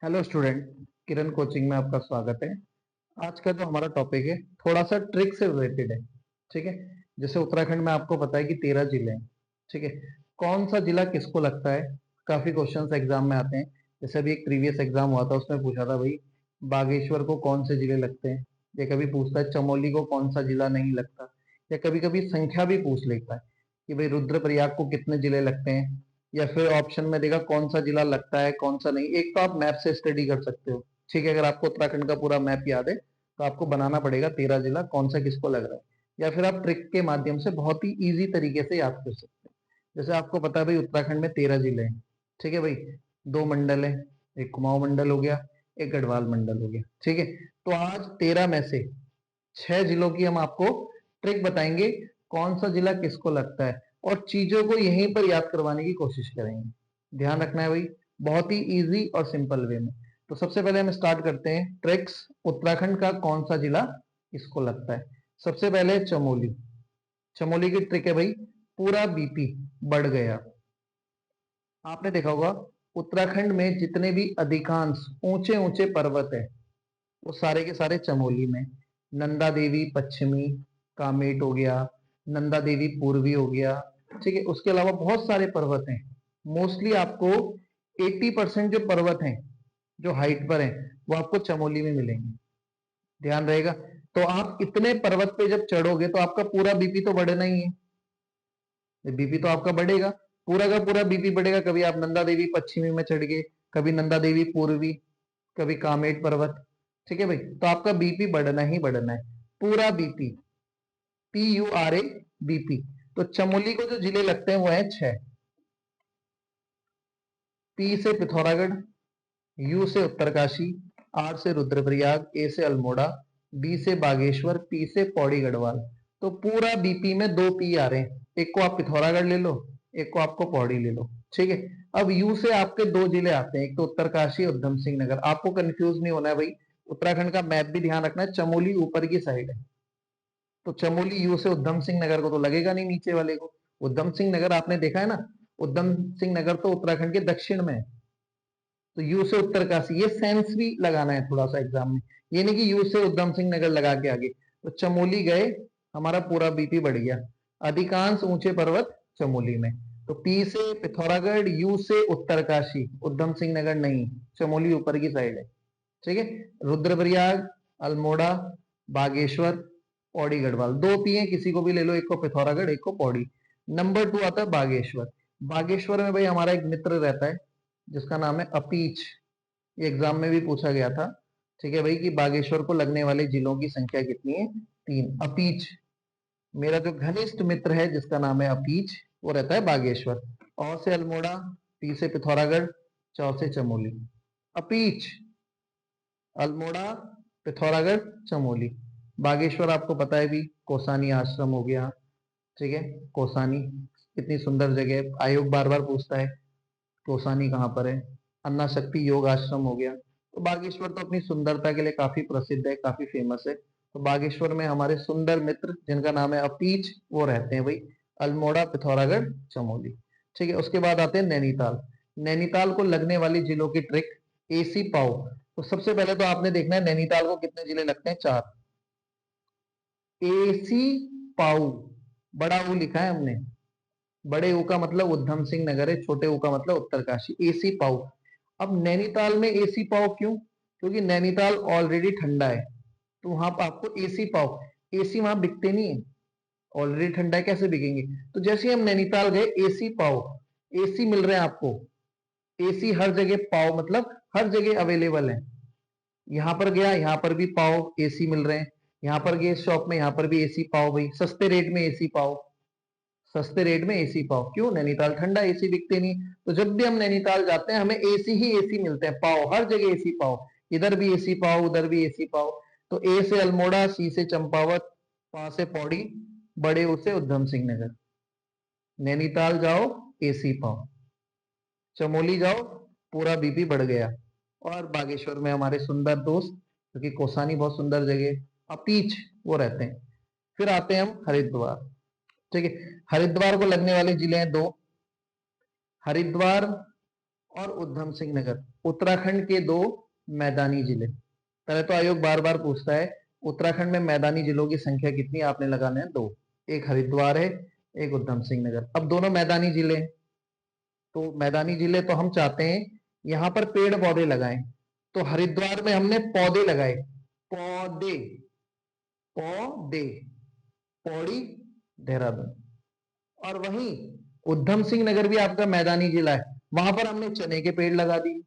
Hello student. किरण coaching में आपका स्वागत है। आज का जो हमारा टॉपिक है थोड़ा सा ट्रिक से रिलेटेड है। ठीक है। जैसे उत्तराखंड में आपको पता है कि 13 जिले हैं। ठीक है। कौन सा जिला किसको लगता है, काफी क्वेश्चंस एग्जाम में आते हैं। जैसे अभी एक प्रीवियस एग्जाम हुआ था, उसमें पूछा था भाई बागेश्वर को कौन से जिले लगते हैं, या कभी पूछता है चमोली को कौन सा जिला नहीं लगता, या कभी कभी संख्या भी पूछ लेता है कि भाई रुद्रप्रयाग को कितने जिले लगते हैं, या फिर ऑप्शन में देगा कौन सा जिला लगता है कौन सा नहीं। एक तो आप मैप से स्टडी कर सकते हो। ठीक है। अगर आपको उत्तराखंड का पूरा मैप याद है तो आपको बनाना पड़ेगा 13 जिला कौन सा किसको लग रहा है, या फिर आप ट्रिक के माध्यम से बहुत ही इजी तरीके से याद कर सकते हो। जैसे आपको पता है भाई उत्तराखंड में 13 जिले हैं। ठीक है भाई। दो मंडल है, एक कुमाऊं मंडल हो गया, एक गढ़वाल मंडल हो गया। ठीक है। तो आज 13 में से 6 जिलों की हम आपको ट्रिक बताएंगे कौन सा जिला किसको लगता है, और चीजों को यहीं पर याद करवाने की कोशिश करेंगे। ध्यान रखना है भाई, बहुत ही इजी और सिंपल वे में। तो सबसे पहले हम स्टार्ट करते हैं ट्रिक्स। उत्तराखंड का कौन सा जिला किसको लगता है। सबसे पहले चमोली। चमोली की ट्रिक है भाई, पूरा बीपी बढ़ गया। आपने देखा होगा उत्तराखंड में जितने भी अधिकांश ऊंचे ऊंचे पर्वत है वो सारे के सारे चमोली में। नंदा देवी पश्चिमी, कामेट हो गया, नंदा देवी पूर्वी हो गया। ठीक है। उसके अलावा बहुत सारे पर्वत हैं। मोस्टली आपको 80% जो पर्वत हैं जो हाइट पर हैं वो आपको चमोली में मिलेंगे। ध्यान रहेगा। तो आप इतने पर्वत पे जब चढ़ोगे तो आपका पूरा बीपी तो बढ़ना ही है। बीपी तो आपका बढ़ेगा, पूरा का पूरा बीपी बढ़ेगा। कभी आप नंदा देवी पश्चिमी में चढ़ गए, कभी नंदा देवी पूर्वी, कभी कामेट पर्वत। ठीक है भाई। तो आपका बीपी बढ़ना ही बढ़ना है, पूरा बीपी, PURA बीपी। तो चमोली को जो जिले लगते हैं वो है 6। पी से पिथौरागढ़, यू से उत्तरकाशी, आर से रुद्रप्रयाग, ए से अल्मोड़ा, बी से बागेश्वर, पी से पौड़ी गढ़वाल। तो पूरा बीपी में 2 पी आ रहे हैं। एक को आप पिथौरागढ़ ले लो, एक को आपको पौड़ी ले लो। ठीक है। अब यू से आपके 2 जिले आते हैं, एक तो उत्तरकाशी, उधम सिंह नगर। आपको कंफ्यूज नहीं होना है भाई, उत्तराखंड का मैप भी ध्यान रखना है। चमोली ऊपर की साइड है, तो चमोली यू से उधम सिंह नगर को तो लगेगा नहीं, नीचे वाले को। उधम सिंह नगर आपने देखा है ना, उधम सिंह नगर तो उत्तराखंड के दक्षिण में है। तो यू से उत्तरकाशी, ये सेंस भी लगाना है थोड़ा सा एग्जाम में। ये नहीं कि यू से उधम सिंह नगर लगा के आगे। तो चमोली गए, हमारा पूरा बीपी बढ़ गया। अधिकांश ऊंचे पर्वत चमोली में। तो पी से पिथौरागढ़, यू से उत्तरकाशी, उधम सिंह नगर नहीं, चमोली ऊपर की साइड है। ठीक है। रुद्रप्रयाग, अल्मोड़ा, बागेश्वर, पौड़ी गढ़वाल। 2 पी है, किसी को भी ले लो, एक को पिथौरागढ़ एक को पौड़ी। नंबर 2 आता है बागेश्वर। बागेश्वर में भाई हमारा एक मित्र रहता है जिसका नाम है अपीच। ये एग्जाम में भी पूछा गया था। ठीक है भाई, कि बागेश्वर को लगने वाले जिलों की संख्या कितनी है, 3। अपीच मेरा जो घनिष्ठ मित्र है जिसका नाम है अपीच, वो रहता है बागेश्वर। और से अल्मोड़ा, पी से पिथौरागढ़, चौ से चमोली। अपीच, अल्मोड़ा, पिथौरागढ़, चमोली। बागेश्वर आपको पता है भी, कोसानी आश्रम हो गया। ठीक है। कोसानी कितनी सुंदर जगह है, आयोग बार बार पूछता है कोसानी कहाँ पर है। अन्ना शक्ति योग आश्रम हो गया। तो बागेश्वर तो अपनी सुंदरता के लिए काफी प्रसिद्ध है, काफी फेमस है। तो बागेश्वर में हमारे सुंदर मित्र जिनका नाम है अपीच, वो रहते हैं भाई। अल्मोड़ा, पिथौरागढ़, चमोली। ठीक है। उसके बाद आते हैं नैनीताल। नैनीताल को लगने वाली जिलों की ट्रिक, एसी पाओ। तो सबसे पहले तो आपने देखना है नैनीताल को कितने जिले लगते हैं, 4। एसी पाऊ, बड़ा ऊ लिखा है हमने। बड़े ऊ का मतलब उधम सिंह नगर है, छोटे ऊ का मतलब उत्तरकाशी। एसी पाऊ। अब नैनीताल में एसी पाओ क्यों, क्योंकि नैनीताल ऑलरेडी ठंडा है। तो वहां पर आपको एसी पाओ, एसी वहां बिकते नहीं है। ऑलरेडी ठंडा है, कैसे बिकेंगे। तो जैसे ही हम नैनीताल गए, एसी पाओ, एसी मिल रहे हैं आपको। एसी हर जगह पाओ मतलब हर जगह अवेलेबल है। यहाँ पर गया, यहाँ पर भी पाओ एसी मिल रहे हैं। यहाँ पर गए शॉप में, यहाँ पर भी एसी पाओ भाई, सस्ते रेट में एसी पाओ। सस्ते रेट में एसी पाओ, क्यों, नैनीताल ठंडा, एसी बिकते नहीं। तो जब भी हम नैनीताल जाते हैं हमें एसी ही एसी मिलते हैं, पाओ हर जगह एसी पाओ। इधर भी एसी पाओ, उधर भी एसी पाओ। तो ए से अल्मोड़ा, सी से चंपावत, पा से पौड़ी, बड़े ऊ से उधम सिंह नगर। नैनीताल जाओ, एसी पाओ। चमोली जाओ, पूरा बीपी बढ़ गया। और बागेश्वर में हमारे सुंदर दोस्त, क्योंकि कोसानी बहुत सुंदर जगह है, अपीच, वो रहते हैं। फिर आते हैं हम हरिद्वार। ठीक है। हरिद्वार को लगने वाले जिले हैं 2, हरिद्वार और उधम सिंह नगर, उत्तराखंड के दो मैदानी जिले। पहले तो आयोग बार बार पूछता है उत्तराखंड में मैदानी जिलों की संख्या कितनी, आपने लगाने हैं 2। एक हरिद्वार है, एक उधम सिंह नगर। अब दोनों मैदानी जिले हैं, तो मैदानी जिले तो हम चाहते हैं यहां पर पेड़ पौधे लगाएं। तो हरिद्वार में हमने पौधे लगाए, पौधे, पौधे, पौड़ी, देहरादून। और वहीं उधम सिंह नगर भी आपका मैदानी जिला है, वहां पर हमने चने के पेड़ लगा दिए,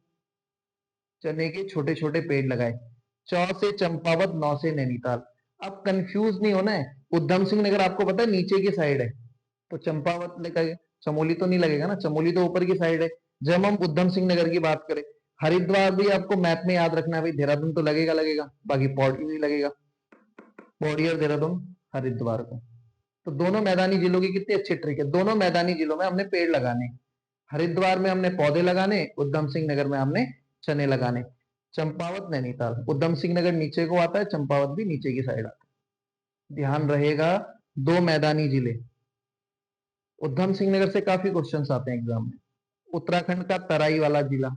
चने के छोटे छोटे पेड़ लगाए। चौ से चंपावत, 9 से नैनीताल। अब कंफ्यूज नहीं होना है, उधम सिंह नगर आपको पता है नीचे की साइड है, तो चंपावत लगेगा, चमोली तो नहीं लगेगा ना, चमोली तो ऊपर की साइड है। जब हम उधम सिंह नगर की बात करें, हरिद्वार भी आपको मैप में याद रखना है भाई, देहरादून तो लगेगा लगेगा, बाकी पौड़ी भी लगेगा, पौड़ी और देहरादून हरिद्वार को। तो दोनों मैदानी जिलों की कितनी अच्छी ट्रिक है, दोनों मैदानी जिलों में हमने पेड़ लगाने, हरिद्वार में हमने पौधे लगाने, उधम सिंह नगर में हमने चने लगाने। चंपावत, नैनीताल, उधम सिंह नगर नीचे को आता है, चंपावत भी नीचे की साइड आता है। ध्यान रहेगा, दो मैदानी जिले। उधम सिंह नगर से काफी क्वेश्चंस आते हैं एग्जाम में। उत्तराखंड का तराई वाला जिला,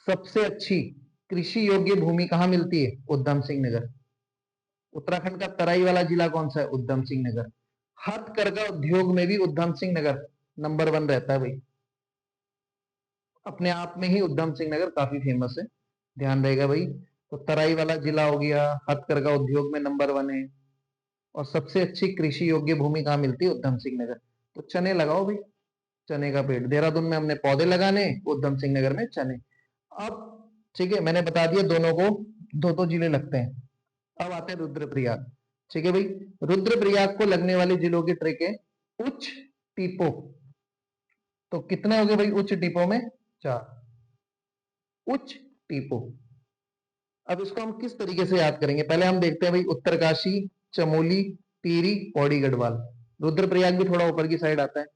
सबसे अच्छी कृषि योग्य भूमि कहां मिलती है, उधम सिंह नगर। उत्तराखंड का तराई वाला जिला कौन सा है, उधम सिंह नगर। हथकरघा उद्योग में भी उधम सिंह नगर नंबर 1 रहता है भाई, अपने आप में ही उधम सिंह नगर काफी फेमस है, ध्यान रहेगा भाई। तो तराई वाला जिला हो गया, हथकरघा उद्योग में नंबर 1 है। और सबसे अच्छी कृषि योग्य भूमि कहाँ मिलती है, उधम सिंह नगर। तो चने लगाओ भाई, चने का पेड़। देहरादून में हमने पौधे लगाने, उधम सिंह नगर में चने। अब ठीक है, मैंने बता दिया दोनों को दो दो जिले लगते हैं। अब आते हैं रुद्रप्रयाग। ठीक है भाई, रुद्रप्रयाग को लगने वाले जिलों की ट्रिक है उच्च टीपो। तो कितने हो गए भाई उच्च टीपो में, 4 उच्च टीपो। अब इसको हम किस तरीके से याद करेंगे, पहले हम देखते हैं भाई उत्तरकाशी, चमोली, टिहरी, पौड़ी, गढ़वाल। रुद्रप्रयाग भी थोड़ा ऊपर की साइड आता है,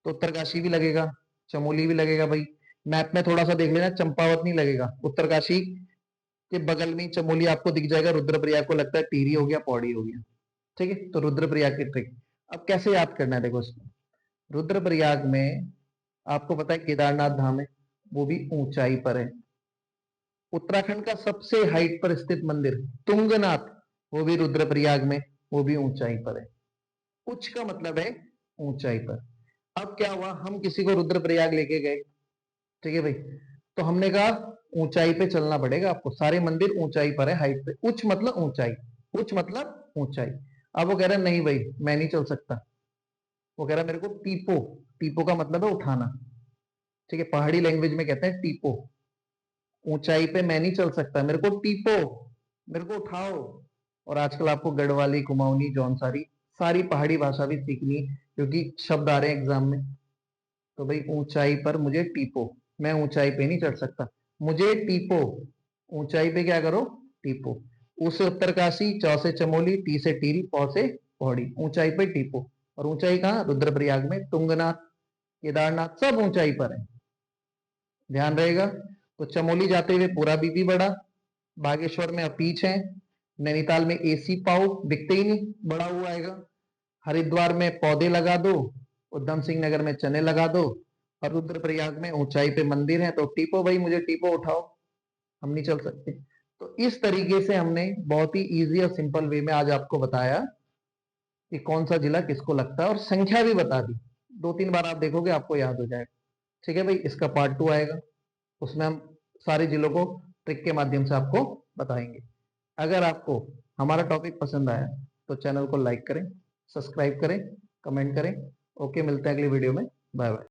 तो उत्तरकाशी भी लगेगा, चमोली भी लगेगा भाई। मैप में थोड़ा सा देख लेना, चंपावत नहीं लगेगा, उत्तरकाशी के बगल में चमोली आपको दिख जाएगा, रुद्रप्रयाग को लगता है टिहरी हो गया, पौड़ी हो गया। ठीक है, तो रुद्रप्रयाग की ट्रिक अब कैसे याद करना है, देखो इसको। रुद्रप्रयाग में आपको पता है केदारनाथ धाम है, वो भी ऊंचाई पर है। उत्तराखंड का सबसे हाइट पर स्थित मंदिर तुंगनाथ, वो भी रुद्रप्रयाग में, वो भी ऊंचाई पर है। उच्च का मतलब है ऊंचाई पर। अब क्या हुआ, हम किसी को रुद्रप्रयाग लेके गए, ठीक है भाई, तो हमने कहा ऊंचाई पे चलना पड़ेगा आपको, सारे मंदिर ऊंचाई पर है, हाइट पे। उच्च मतलब ऊंचाई, उच्च मतलब ऊंचाई। अब वो कह रहा है नहीं भाई मैं नहीं चल सकता, वो कह रहा है मेरे को टीपो, टीपो का मतलब है उठाना, ठीक है, पहाड़ी लैंग्वेज में कहते हैं टीपो। ऊंचाई पे मैं नहीं चल सकता, मेरे को टीपो, मेरे को उठाओ। और आजकल आपको गढ़वाली, कुमाऊनी, जौनसारी, सारी पहाड़ी भाषा भी सीखनी है, क्योंकि शब्द आ रहे हैं एग्जाम में। तो भाई ऊंचाई पर मुझे टीपो, मैं ऊंचाई पे नहीं चढ़ सकता, मुझे टीपो। ऊंचाई पे क्या करो, टीपो। उस से उत्तरकाशी, चौ से चमोली, टी से टिहरी, पौ से पौड़ी, ऊंचाई पे टीपो। और ऊंचाई कहाँ, रुद्रप्रयाग में तुंगनाथ, केदारनाथ सब ऊंचाई पर है, ध्यान रहेगा। तो चमोली जाते हुए पूरा बीबी बड़ा, बागेश्वर में अपीच है, नैनीताल में एसी पाओ, दिखते ही नहीं, बड़ा हुआ आएगा। हरिद्वार में पौधे लगा दो, उधम सिंह नगर में चने लगा दो, और रुद्रप्रयाग में ऊंचाई पे मंदिर है, तो टीपो भाई मुझे टीपो उठाओ, हम नहीं चल सकते। तो इस तरीके से हमने बहुत ही इजी और सिंपल वे में आज आपको बताया कि कौन सा जिला किसको लगता है, और संख्या भी बता दी। 2-3 बार आप देखोगे आपको याद हो जाएगा। ठीक है भाई, इसका पार्ट 2 आएगा, उसमें हम सारे जिलों को ट्रिक के माध्यम से आपको बताएंगे। अगर आपको हमारा टॉपिक पसंद आया तो चैनल को लाइक करें, सब्सक्राइब करें, कमेंट करें। ओके, मिलते हैं अगली वीडियो में, बाय बाय।